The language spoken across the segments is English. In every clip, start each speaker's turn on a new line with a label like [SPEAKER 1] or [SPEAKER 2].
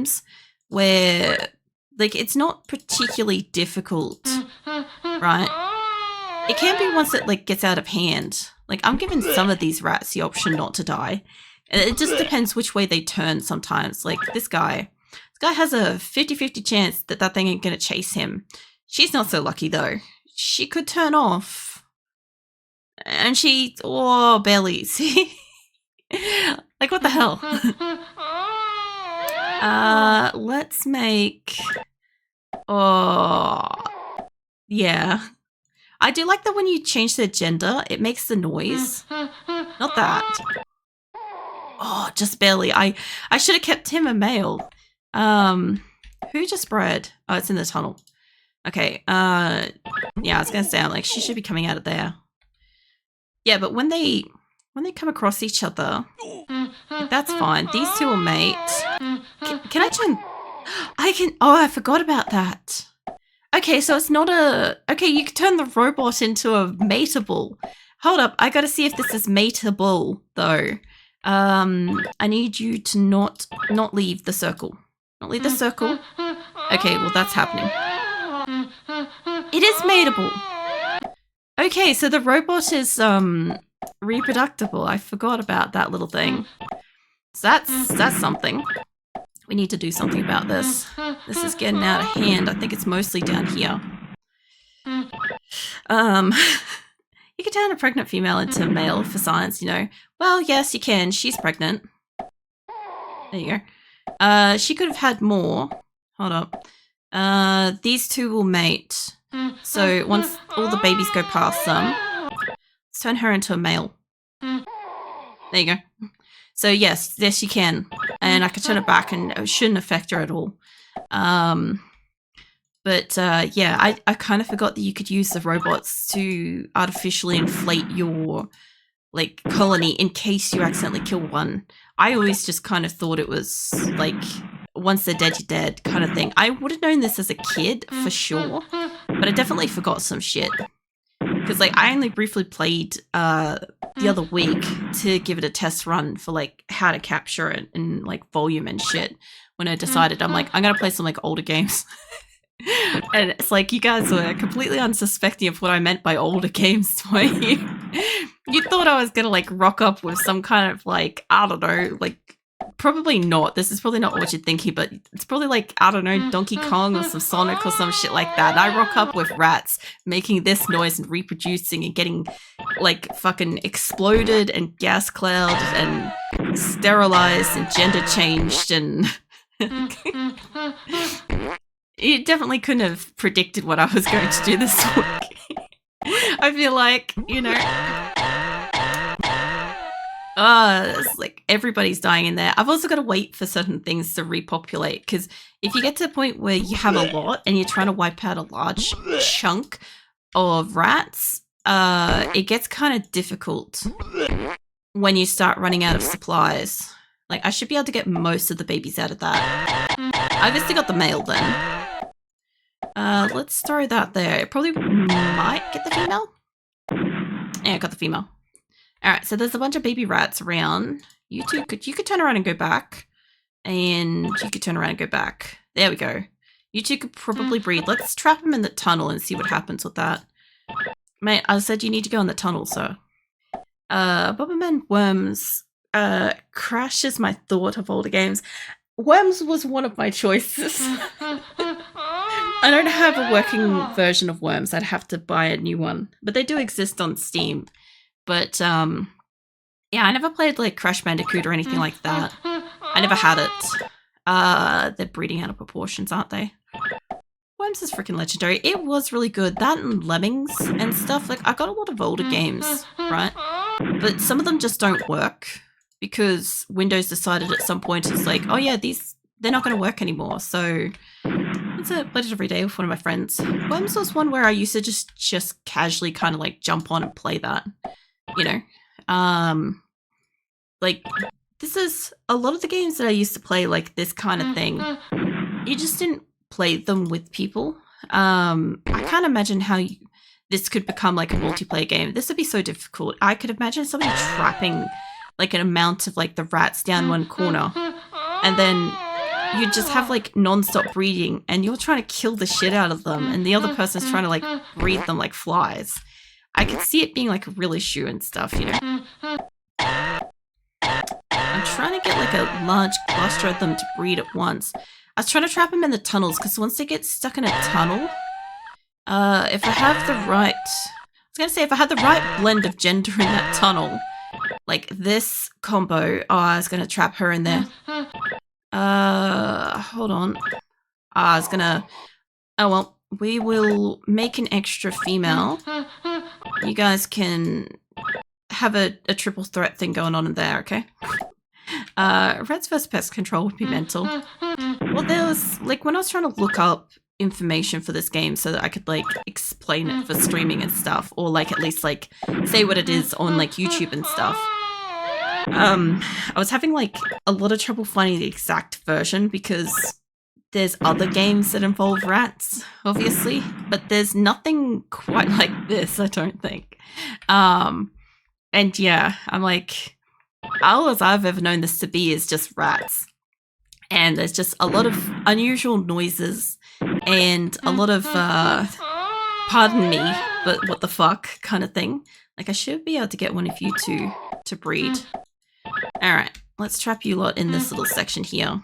[SPEAKER 1] sometimes where, like, it's not particularly difficult, right? It can be once it, like, gets out of hand. Like, I'm giving some of these rats the option not to die. And it just depends which way they turn sometimes. Like, this guy has a 50-50 chance that that thing ain't gonna chase him. She's not so lucky, though. She could turn off. And she... Oh, barely. See? Like, what the hell? Let's make... Oh... Yeah. I do like that when you change their gender, it makes the noise. Not that. Oh, just barely. I should have kept him a male. Who just bred? Oh, it's in the tunnel. Okay, yeah, I was gonna say, I'm like, she should be coming out of there. Yeah, but when they come across each other, that's fine. These two will mate. Can I turn... I can... Oh, I forgot about that. Okay, so it's not a... Okay, you can turn the robot into a mateable. Hold up, I gotta see if this is mateable, though. I need you to not leave the circle. Not leave the circle. Okay, well, that's happening. It is mateable. Okay, so the robot is, reproductible. I forgot about that little thing. So that's something. We need to do something about this. This is getting out of hand. I think it's mostly down here. You can turn a pregnant female into male for science, you know. Well, yes, you can. She's pregnant. There you go. She could have had more. Hold up. These two will mate. So once all the babies go past them, let's turn her into a male. There you go. So yes, you can. And I can turn it back and it shouldn't affect her at all. But yeah, I kind of forgot that you could use the robots to artificially inflate your, like, colony in case you accidentally kill one. I always just kind of thought it was, like, once they're dead, you're dead kind of thing. I would have known this as a kid, for sure. But I definitely forgot some shit. Because, like, I only briefly played the other week to give it a test run for, like, how to capture it and, like, volume and shit. When I decided, I'm like, I'm going to play some, like, older games. And it's like, you guys were completely unsuspecting of what I meant by older games, were you? You thought I was going to, like, rock up with some kind of, like, I don't know, like, probably not. This is probably not what you're thinking, but it's probably like, I don't know, Donkey Kong or some Sonic or some shit like that. And I rock up with rats making this noise and reproducing and getting, like, fucking exploded and gas cloud and sterilized and gender changed and... You definitely couldn't have predicted what I was going to do this week. I feel like, you know... it's like everybody's dying in there. I've also got to wait for certain things to repopulate, because if you get to a point where you have a lot and you're trying to wipe out a large chunk of rats, it gets kind of difficult when you start running out of supplies. Like, I should be able to get most of the babies out of that. I obviously got the male then. Let's throw that there. It probably might get the female. Yeah, I got the female. Alright, so there's a bunch of baby rats around. You could turn around and go back. And you could turn around and go back. There we go. You two could probably breed. Let's trap them in the tunnel and see what happens with that. Mate, I said you need to go in the tunnel, so. Bomberman Worms crashes my thought of older games. Worms was one of my choices. I don't have a working version of Worms. I'd have to buy a new one. But they do exist on Steam. But, yeah, I never played, like, Crash Bandicoot or anything like that. I never had it. They're breeding out of proportions, aren't they? Worms is freaking legendary. It was really good. That and Lemmings and stuff. Like, I got a lot of older games, right? But some of them just don't work. Because Windows decided at some point, it's like, oh yeah, they're not going to work anymore. So, it's a pleasure every day with one of my friends. Worms was one where I used to just casually kind of, like, jump on and play that. You know, like, this is a lot of the games that I used to play, like, this kind of thing. You just didn't play them with people. I can't imagine how this could become, like, a multiplayer game. This would be so difficult. I could imagine somebody trapping, like, an amount of, like, the rats down one corner. And then you just have like non-stop breeding and you're trying to kill the shit out of them and the other person's trying to like breed them like flies. I could see it being like really shoo and stuff, you know. I'm trying to get like a large cluster of them to breed at once. I was trying to trap them in the tunnels because once they get stuck in a tunnel, if I have the right, if I had the right blend of gender in that tunnel, like this combo, I was gonna trap her in there. Hold on. Oh well, we will make an extra female. You guys can have a triple threat thing going on in there, okay? Reds vs Pest Control would be mental. Well, there was, like, when I was trying to look up information for this game so that I could, like, explain it for streaming and stuff, or, like, at least, like, say what it is on, like, YouTube and stuff, I was having, like, a lot of trouble finding the exact version because there's other games that involve rats, obviously, but there's nothing quite like this, I don't think. And yeah, I'm like, all as I've ever known this to be is just rats. And there's just a lot of unusual noises and a lot of, pardon me, but what the fuck kind of thing. Like, I should be able to get one of you two to breed. Alright, let's trap you lot in this little section here.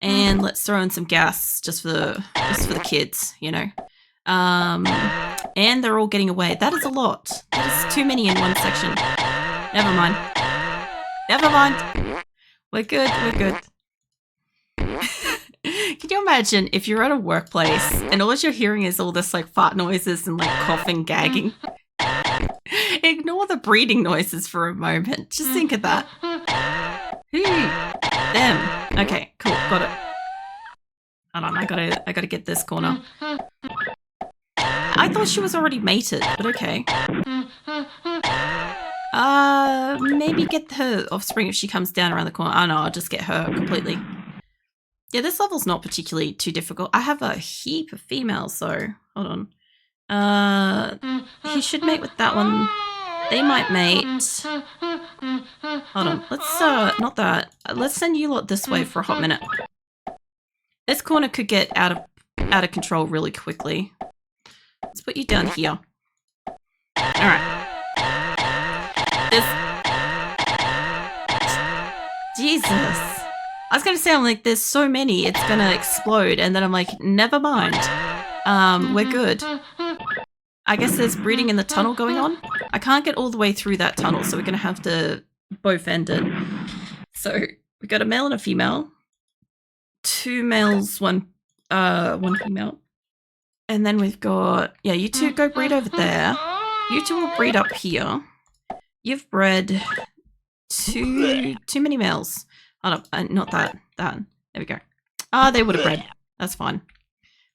[SPEAKER 1] And let's throw in some gas just for the kids, you know. And they're all getting away. That is a lot. That is too many in one section. Never mind. Never mind. We're good. We're good. Can you imagine if you're at a workplace and all you're hearing is all this like fart noises and like coughing, gagging? Ignore the breeding noises for a moment. Just think of that. Them. Okay, cool. Got it. Hold on, I gotta get this corner. I thought she was already mated, but okay. Maybe get her offspring if she comes down around the corner. Oh no, I'll just get her completely. Yeah, this level's not particularly too difficult. I have a heap of females, so hold on. He should mate with that one. They might mate. Hold on, let's, not that. Let's send you lot this way for a hot minute. This corner could get out of control really quickly. Let's put you down here. Alright. Jesus. I was gonna say, I'm like, there's so many, it's gonna explode, and then I'm like, never mind. We're good. I guess there's breeding in the tunnel going on. I can't get all the way through that tunnel, so we're gonna have to both end it. So, we got a male and a female. 2 males, one female. And then we've got, yeah, you two go breed over there. You two will breed up here. You've bred too many males. Oh, no, not that. There we go. Ah, they would have bred. That's fine.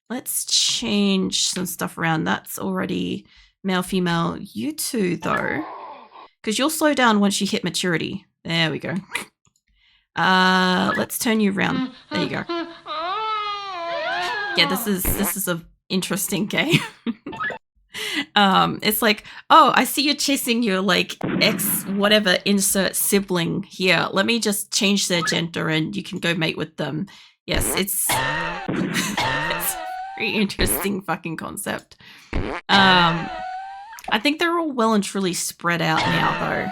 [SPEAKER 1] Let's change some stuff around. That's already male, female. You two, though, because you'll slow down once you hit maturity. There we go. Let's turn you around. There you go. Yeah, this is a interesting game. It's like, oh, I see you're chasing your like ex whatever insert sibling here. Let me just change their gender and you can go mate with them. Yes, it's it's a very interesting fucking concept. I think they're all well and truly spread out now though.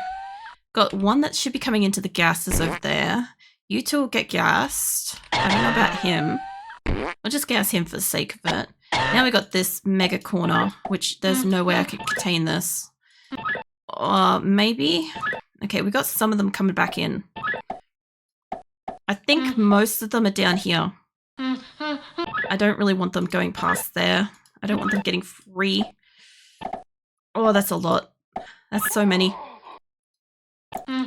[SPEAKER 1] Got one that should be coming into the gases over there. You two will get gassed. I don't know about him. I'll just gas him for the sake of it. Now we got this mega corner, which there's no way I could contain this. Maybe? Okay, we got some of them coming back in. I think most of them are down here. I don't really want them going past there. I don't want them getting free. Oh, that's a lot. That's so many.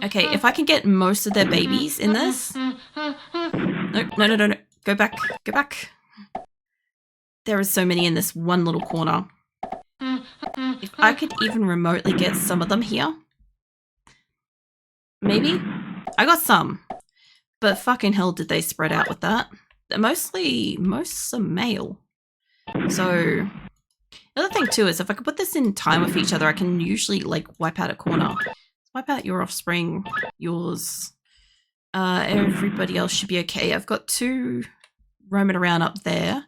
[SPEAKER 1] Okay, if I can get most of their babies in this... No. Go back. Go back. There are so many in this one little corner. If I could even remotely get some of them here. Maybe? I got some. But fucking hell did they spread out with that. Most are male. So... The other thing too is if I could put this in time with each other, I can usually like wipe out a corner. Wipe out your offspring, yours, Everybody else should be okay. I've got 2 roaming around up there.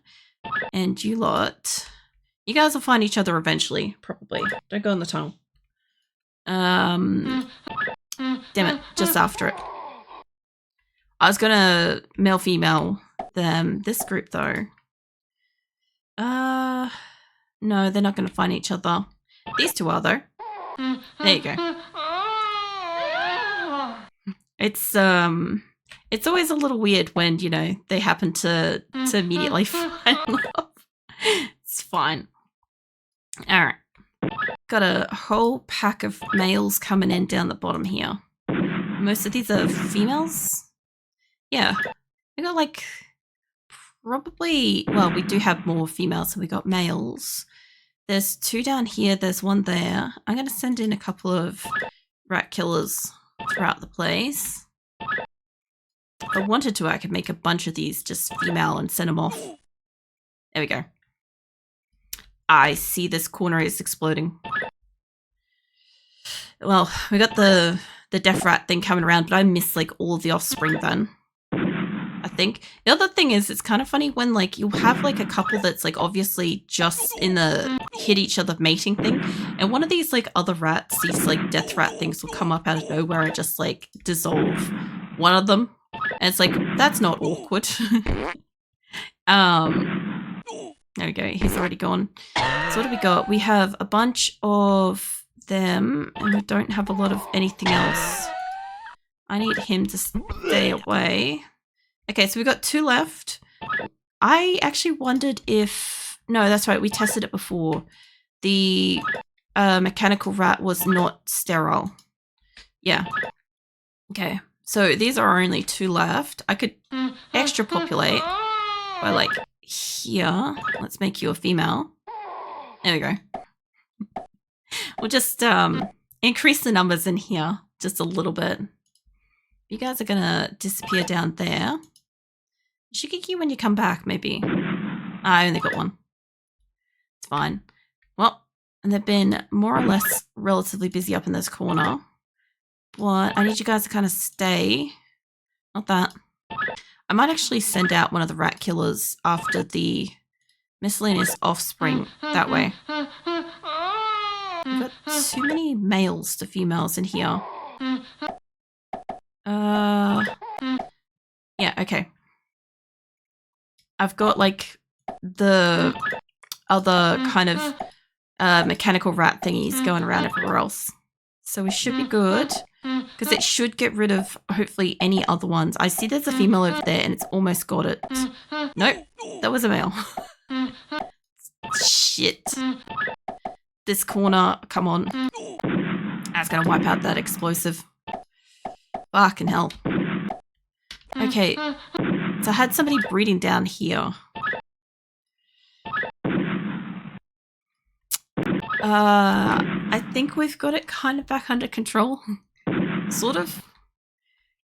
[SPEAKER 1] And you lot. You guys will find each other eventually, probably. Don't go in the tunnel. Damn it, just after it. I was gonna male-female them. This group, though. No, they're not gonna find each other. These 2 are, though. There you go. It's always a little weird when, you know, they happen to immediately find love. It's fine. Alright. Got a whole pack of males coming in down the bottom here. Most of these are females. Yeah. We got like probably, well, we do have more females, so we got males. There's 2 down here, there's 1 there. I'm gonna send in a couple of rat killers throughout the place. If I wanted to, I could make a bunch of these just female and send them off. There we go. I see this corner is exploding. Well, we got the death rat thing coming around, but I missed like all of the offspring then. I think. The other thing is, it's kind of funny when like you have like a couple that's like obviously just in the hit each other mating thing, and one of these like other rats, these like death rat things will come up out of nowhere and just like dissolve one of them. And it's like, that's not awkward. There we go, he's already gone. So what do we got? We have a bunch of them, and we don't have a lot of anything else. I need him to stay away. Okay, so we've got 2 left. I actually wondered if... No, that's right, we tested it before. The mechanical rat was not sterile. Yeah. Okay, so these are only 2 left. I could extra populate by like here. Let's make you a female. There we go. We'll just increase the numbers in here just a little bit. You guys are gonna disappear down there. Should get you when you come back, maybe. I only got 1. It's fine. Well, and they've been more or less relatively busy up in this corner. But I need you guys to kind of stay. Not that. I might actually send out one of the rat killers after the miscellaneous offspring that way. We've got too many males to females in here. Yeah, okay. I've got like the other kind of mechanical rat thingies going around everywhere else. So we should be good, because it should get rid of hopefully any other ones. I see there's a female over there and it's almost got it. Nope, that was a male. Shit. This corner, come on. I was gonna wipe out that explosive. Fucking hell. Okay, so I had somebody breeding down here. I think we've got it kind of back under control. Sort of.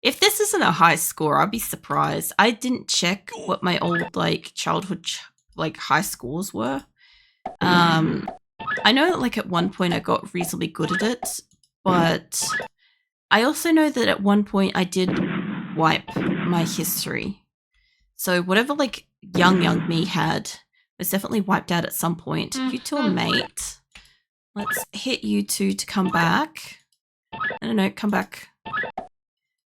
[SPEAKER 1] If this isn't a high score, I'd be surprised. I didn't check what my old, like, childhood, like, high scores were. I know that, like, at one point I got reasonably good at it, but I also know that at one point I did wipe my history. So whatever, like, young me had was definitely wiped out at some point. You two are mate. Let's hit you 2 to come back. I don't know, come back.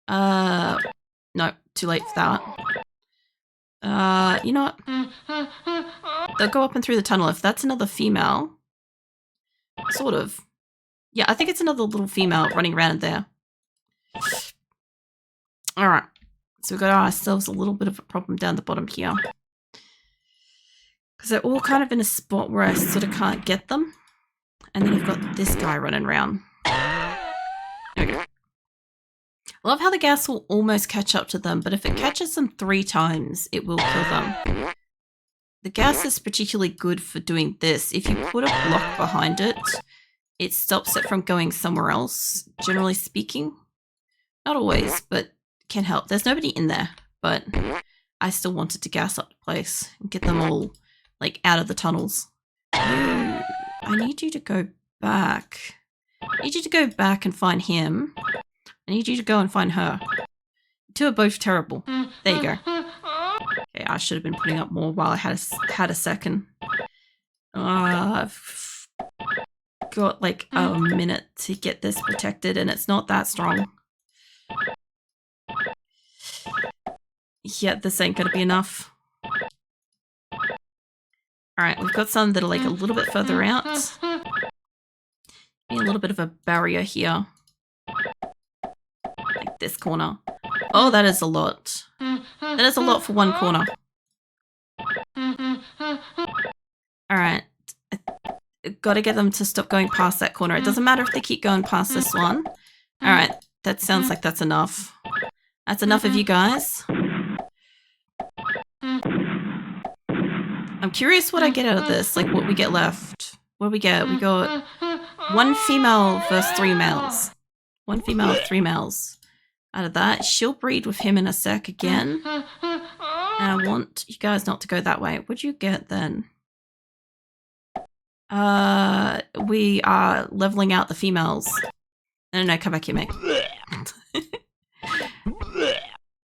[SPEAKER 1] No, too late for that. You know what? They'll go up and through the tunnel. If that's another female, sort of. Yeah, I think it's another little female running around there. Alright, so we've got ourselves a little bit of a problem down the bottom here. Because they're all kind of in a spot where I sort of can't get them. And then I've got this guy running around. Okay. I love how the gas will almost catch up to them, but if it catches them 3 times, it will kill them. The gas is particularly good for doing this. If you put a block behind it, it stops it from going somewhere else, generally speaking. Not always, but can help. There's nobody in there, but I still wanted to gas up the place and get them all, like, out of the tunnels. I need you to go back. I need you to go back and find him. I need you to go and find her. Two are both terrible. There you go. Okay, I should have been putting up more while I had a second. I've got like a minute to get this protected, and it's not that strong. Yeah, this ain't gonna be enough. Alright, we've got some that are like a little bit further out. A little bit of a barrier here. Like this corner. Oh, that is a lot. That is a lot for one corner. Alright. Gotta get them to stop going past that corner. It doesn't matter if they keep going past this one. Alright, that sounds like that's enough. That's enough of you guys. I'm curious what I get out of this, like what we get left. What do we get? We got 1 female versus 3 males. 1 female, 3 males. Out of that, she'll breed with him in a sec again. And I want you guys not to go that way. What'd you get then? We are leveling out the females. No, come back here, mate.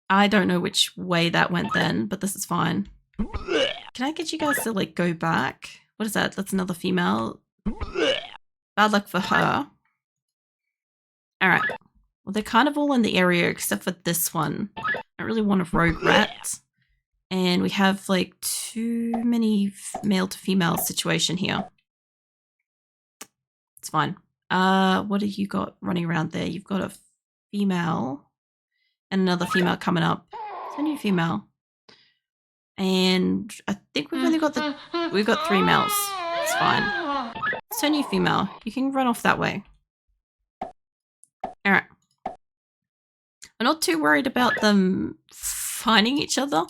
[SPEAKER 1] I don't know which way that went then, but this is fine. Can I get you guys to, like, go back? What is that? That's another female. Bad luck for her. Alright. Well, they're kind of all in the area except for this one. I really want a rogue rat. And we have, like, too many male to female situation here. It's fine. What have you got running around there? You've got a female and another female coming up. It's a new female. And I think we've only got we've got 3 males. It's fine. It's a new female. You can run off that way. Alright. I'm not too worried about them finding each other.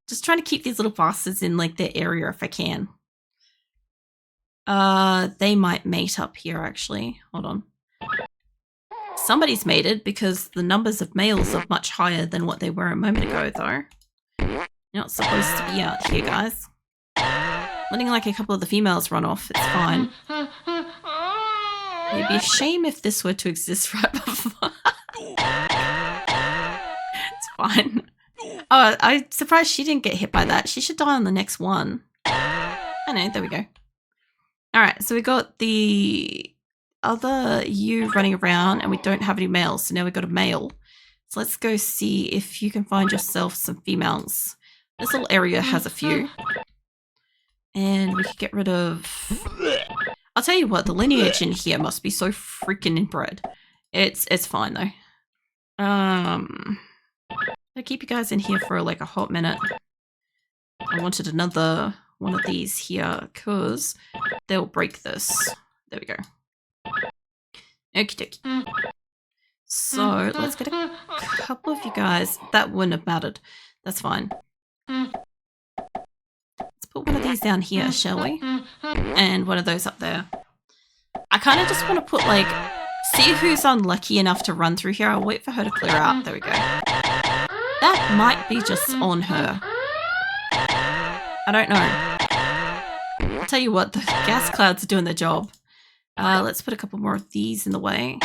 [SPEAKER 1] Just trying to keep these little bastards in like their area if I can. They might mate up here actually. Hold on. Somebody's mated because the numbers of males are much higher than what they were a moment ago though. You're not supposed to be out here, guys. Letting like a couple of the females run off, it's fine. It'd be a shame if this were to exist right before. It's fine. Oh, I'm surprised she didn't get hit by that. She should die on the next one. I know, there we go. Alright, so we got the other you running around and we don't have any males, so now we've got a male. So let's go see if you can find yourself some females. This little area has a few. And we could get rid of... I'll tell you what, the lineage in here must be so freaking inbred. It's fine though. I'll keep you guys in here for like a hot minute. I wanted another one of these here because they'll break this. There we go. Okie dokie. So let's get a couple of you guys. That wouldn't have mattered. That's fine. Let's put one of these down here, shall we? And one of those up there. I kind of just want to put like, see who's unlucky enough to run through here. I'll wait for her to clear out. There we go. That might be just on her. I don't know. I'll tell you what, the gas clouds are doing their job. Let's put a couple more of these in the way.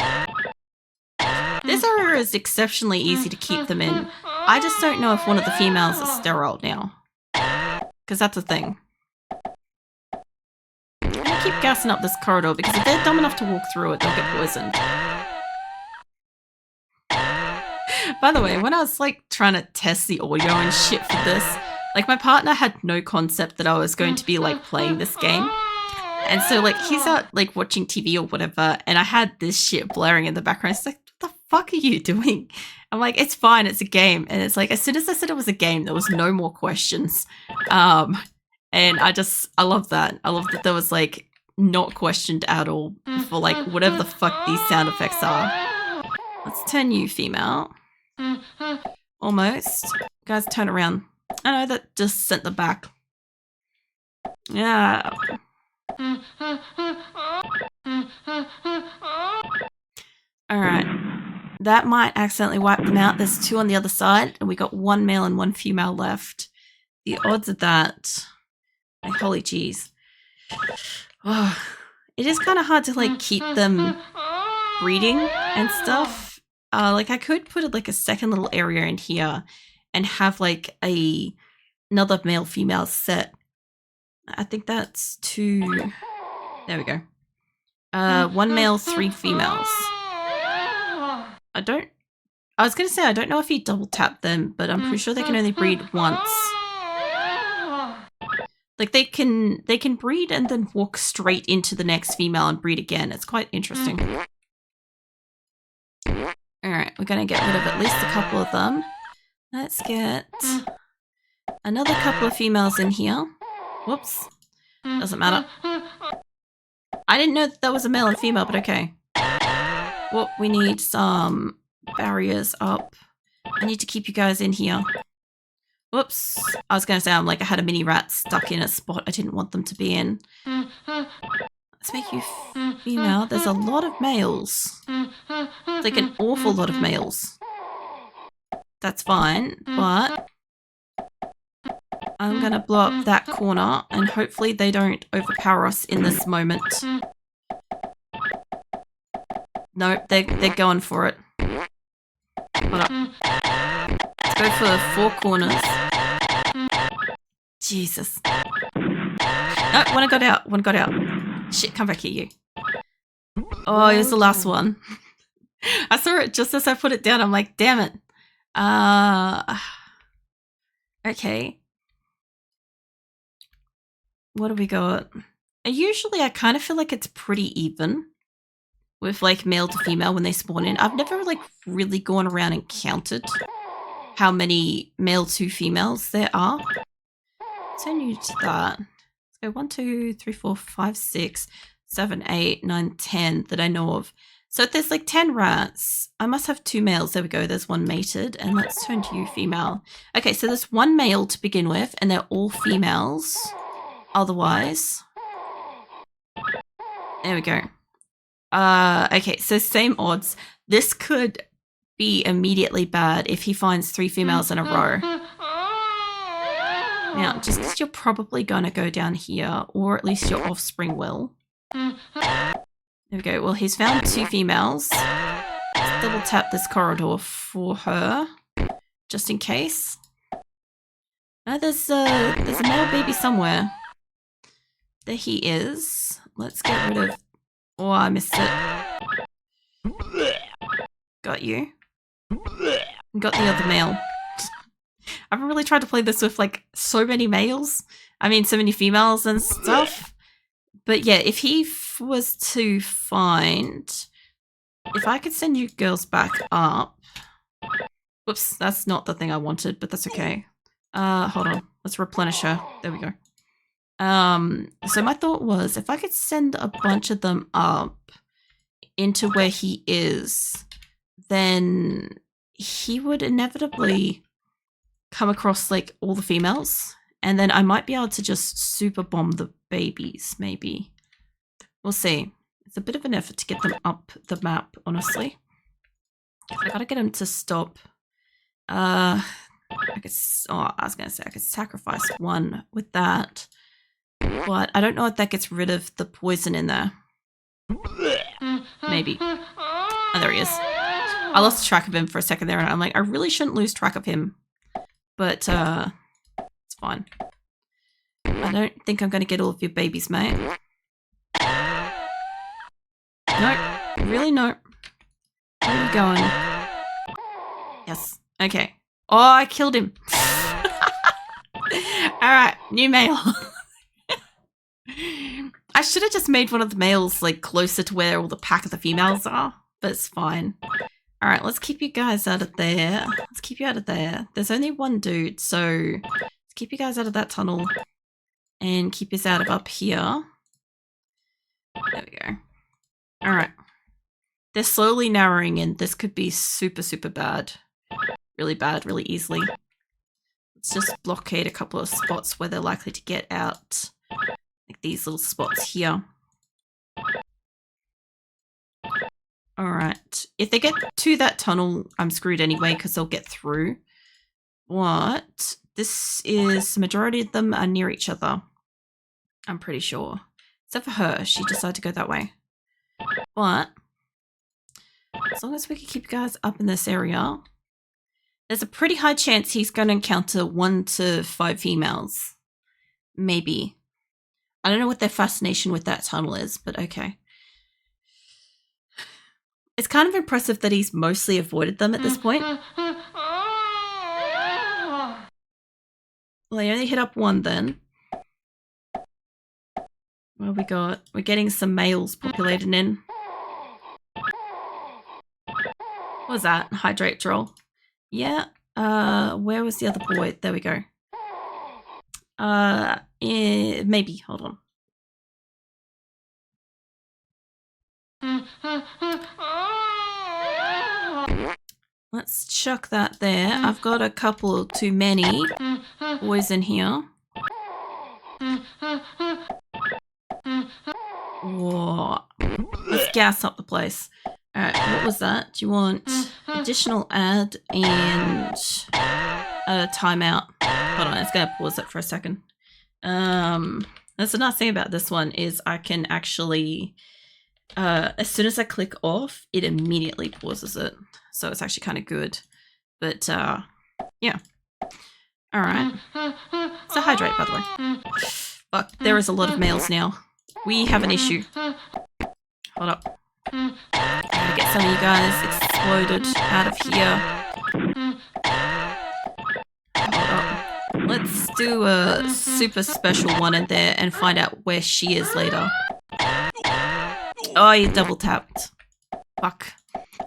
[SPEAKER 1] This area is exceptionally easy to keep them in. I just don't know if one of the females is sterile now. Because that's a thing. I'm gonna keep gassing up this corridor because if they're dumb enough to walk through it, they'll get poisoned. By the way, when I was like trying to test the audio and shit for this, like my partner had no concept that I was going to be like playing this game. And so like he's out like watching TV or whatever and I had this shit blaring in the background. It's like, what the fuck are you doing? I'm like, it's fine, it's a game. And it's like, as soon as I said it was a game, there was no more questions. And I love that. I love that there was like not questioned at all for like whatever the fuck these sound effects are. Let's turn you female. Almost. Guys, turn around. I know that just sent them back. Yeah. Alright. That might accidentally wipe them out. There's 2 on the other side, and we got 1 male and 1 female left. The odds of that... Like, holy jeez. Oh, it is kind of hard to, like, keep them breeding and stuff. Like I could put like a second little area in here and have like another male female set. I think that's 2. There we go. 1 male, 3 females. I was gonna say I don't know if you double tap them, but I'm pretty sure they can only breed once. Like they can breed and then walk straight into the next female and breed again. It's quite interesting. Alright, we're gonna get rid of at least a couple of them. Let's get another couple of females in here. Whoops. Doesn't matter. I didn't know that was a male and female, but okay. Well, we need some barriers up. I need to keep you guys in here. Whoops. I was going to say I had a mini rat stuck in a spot I didn't want them to be in. Let's make you female. There's a lot of males. It's like an awful lot of males. That's fine, but I'm going to blow up that corner and hopefully they don't overpower us in this moment. Nope, they're going for it. Hold up. Let's go for 4 corners. Jesus. No, one got out. Shit, come back here, you. Oh, here's the last one. I saw it just as I put it down. I'm like, damn it. Okay. What do we got? Usually I kind of feel like it's pretty even with like male to female when they spawn in. I've never like really gone around and counted how many male to females there are. So new to that. Let's go 1, 2, 3, 4, 5, 6, 7, 8, 9, 10 that I know of. So if there's like 10 rats, I must have 2 males. There we go. There's 1 mated. And let's turn to you, female. Okay, so there's 1 male to begin with, and they're all females. Otherwise. There we go. Okay, so same odds. This could be immediately bad if he finds 3 females in a row. Now, just because you're probably going to go down here, or at least your offspring will. There we go. Well, he's found 2 females. Let's double tap this corridor for her, just in case. No, there's a male baby somewhere. There he is. Let's get rid of... Oh, I missed it. Got you. Got the other male. I haven't really tried to play this with like so many males. I mean, so many females and stuff. But yeah, if he was to find... If I could send you girls back up... Whoops, that's not the thing I wanted, but that's okay. Hold on. Let's replenish her. There we go. So my thought was, if I could send a bunch of them up into where he is, then he would inevitably come across like all the females, and then I might be able to just super bomb the babies, maybe. We'll see. It's a bit of an effort to get them up the map, honestly. I gotta get them to stop. I was gonna say I could sacrifice 1 with that, but I don't know if that gets rid of the poison in there. Maybe. Oh, there he is. I lost track of him for a second there, and I'm like, I really shouldn't lose track of him. But, it's fine. I don't think I'm going to get all of your babies, mate. Nope. Really, nope. Where are you going? Yes. Okay. Oh, I killed him. Alright, new male. I should have just made one of the males, like, closer to where all the pack of the females are. But it's fine. Alright, let's keep you guys out of there. Let's keep you out of there. There's only 1 dude, so let's keep you guys out of that tunnel. And keep us out of up here. There we go. Alright. They're slowly narrowing in. This could be super, super bad. Really bad, really easily. Let's just blockade a couple of spots where they're likely to get out. Like these little spots here. Alright. If they get to that tunnel, I'm screwed anyway because they'll get through. What? This is... The majority of them are near each other. I'm pretty sure. Except for her. She decided to go that way. But... As long as we can keep you guys up in this area. There's a pretty high chance he's going to encounter 1 to 5 females. Maybe. I don't know what their fascination with that tunnel is, but okay. It's kind of impressive that he's mostly avoided them at this point. Well, I only hit up 1 then. What have we got? We're getting some males populating in. What was that? Hydrate droll. Yeah. Where was the other boy? There we go. Maybe. Hold on. Let's chuck that there. I've got a couple too many boys in here. Whoa. Let's gas up the place. Alright, what was that? Do you want additional ad and a timeout? Hold on, it's going to pause it for a second. That's the nice thing about this one is I can actually, as soon as I click off, it immediately pauses it. So it's actually kind of good. But, yeah. Alright. So hydrate, by the way. Fuck, there is a lot of males now. We have an issue. Hold up. Gotta get some of you guys exploded out of here. Hold up. Let's do a super special one in there and find out where she is later. Oh, you double tapped. Fuck.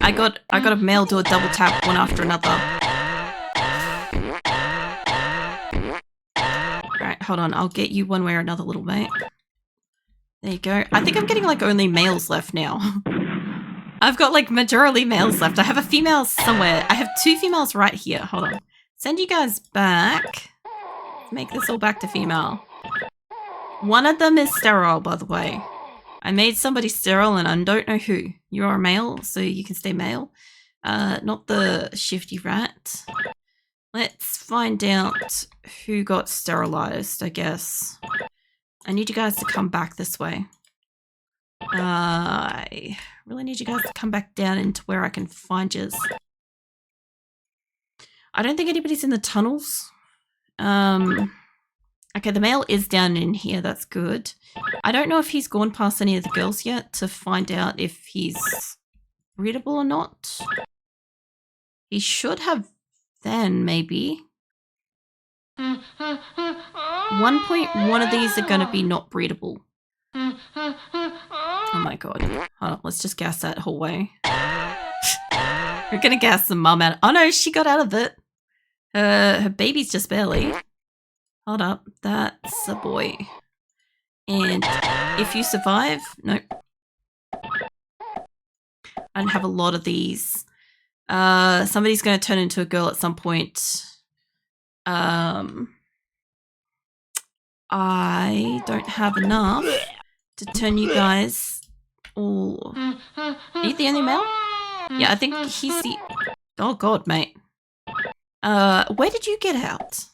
[SPEAKER 1] I got a male do a double tap one after another. Alright, hold on. I'll get you one way or another, little mate. There you go. I think I'm getting like only males left now. I've got like majority males left. I have a female somewhere. I have 2 females right here. Hold on. Send you guys back. Make this all back to female. One of them is sterile, by the way. I made somebody sterile and I don't know who. You're a male, so you can stay male. Not the shifty rat. Let's find out who got sterilized, I guess. I need you guys to come back this way. I really need you guys to come back down into where I can find yous. I don't think anybody's in the tunnels. Okay, the male is down in here. That's good. I don't know if he's gone past any of the girls yet to find out if he's breedable or not. He should have then, maybe. 1.1 of these are going to be not breedable. Oh my god. Hold on, let's just gas that whole way. We're going to gas the mum out. Oh no, she got out of it. Her baby's just barely. Hold up, that's a boy. And if you survive, nope. I don't have a lot of these. Somebody's going to turn into a girl at some point. I don't have enough to turn you guys all... Are you the only male? Yeah, I think he's the... Oh god, mate. Where did you get out?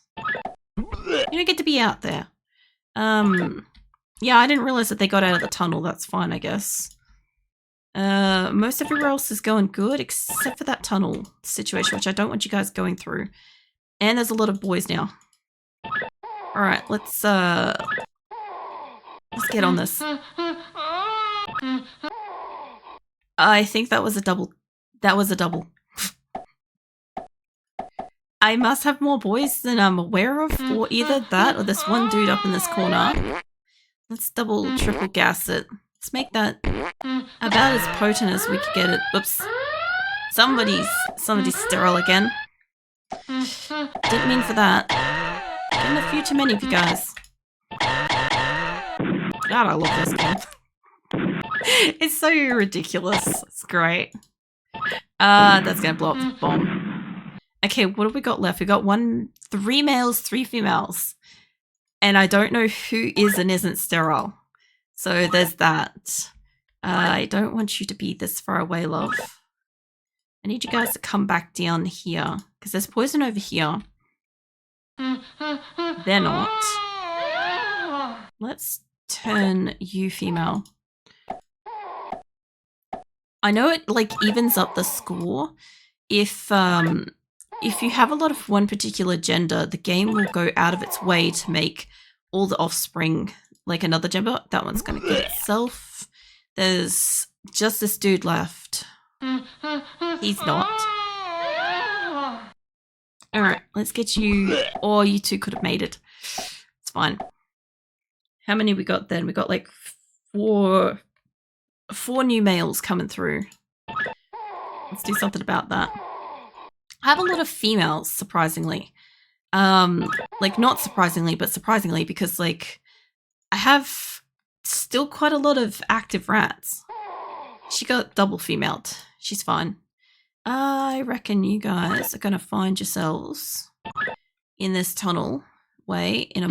[SPEAKER 1] You don't get to be out there. Yeah, I didn't realize that they got out of the tunnel. That's fine, I guess. Most everywhere else is going good, except for that tunnel situation, which I don't want you guys going through. And there's a lot of boys now. Alright, let's get on this. I think that was a double. That was a double. I must have more boys than I'm aware of, or either that or this one dude up in this corner. Let's double, triple gas it. Let's make that about as potent as we could get it. Oops. Somebody's sterile again. Didn't mean for that. Getting a few too many of you guys. God, I love this game. It's so ridiculous. It's great. That's gonna blow up the bomb. Okay, what have we got left? We got 3 males, 3 females. And I don't know who is and isn't sterile. So there's that. I don't want you to be this far away, love. I need you guys to come back down here. Because there's poison over here. They're not. Let's turn you female. I know it like evens up the score. If you have a lot of one particular gender, the game will go out of its way to make all the offspring like another gender. That one's gonna get itself. There's just this dude left. He's not. Alright, let's get you. Oh, you two could have made it. It's fine. How many we got then? We got like four new males coming through. Let's do something about that. I have a lot of females, surprisingly. Like not surprisingly, but surprisingly, because like I have still quite a lot of active rats. She got double femaled. She's fine. I reckon you guys are gonna find yourselves in this tunnel way in a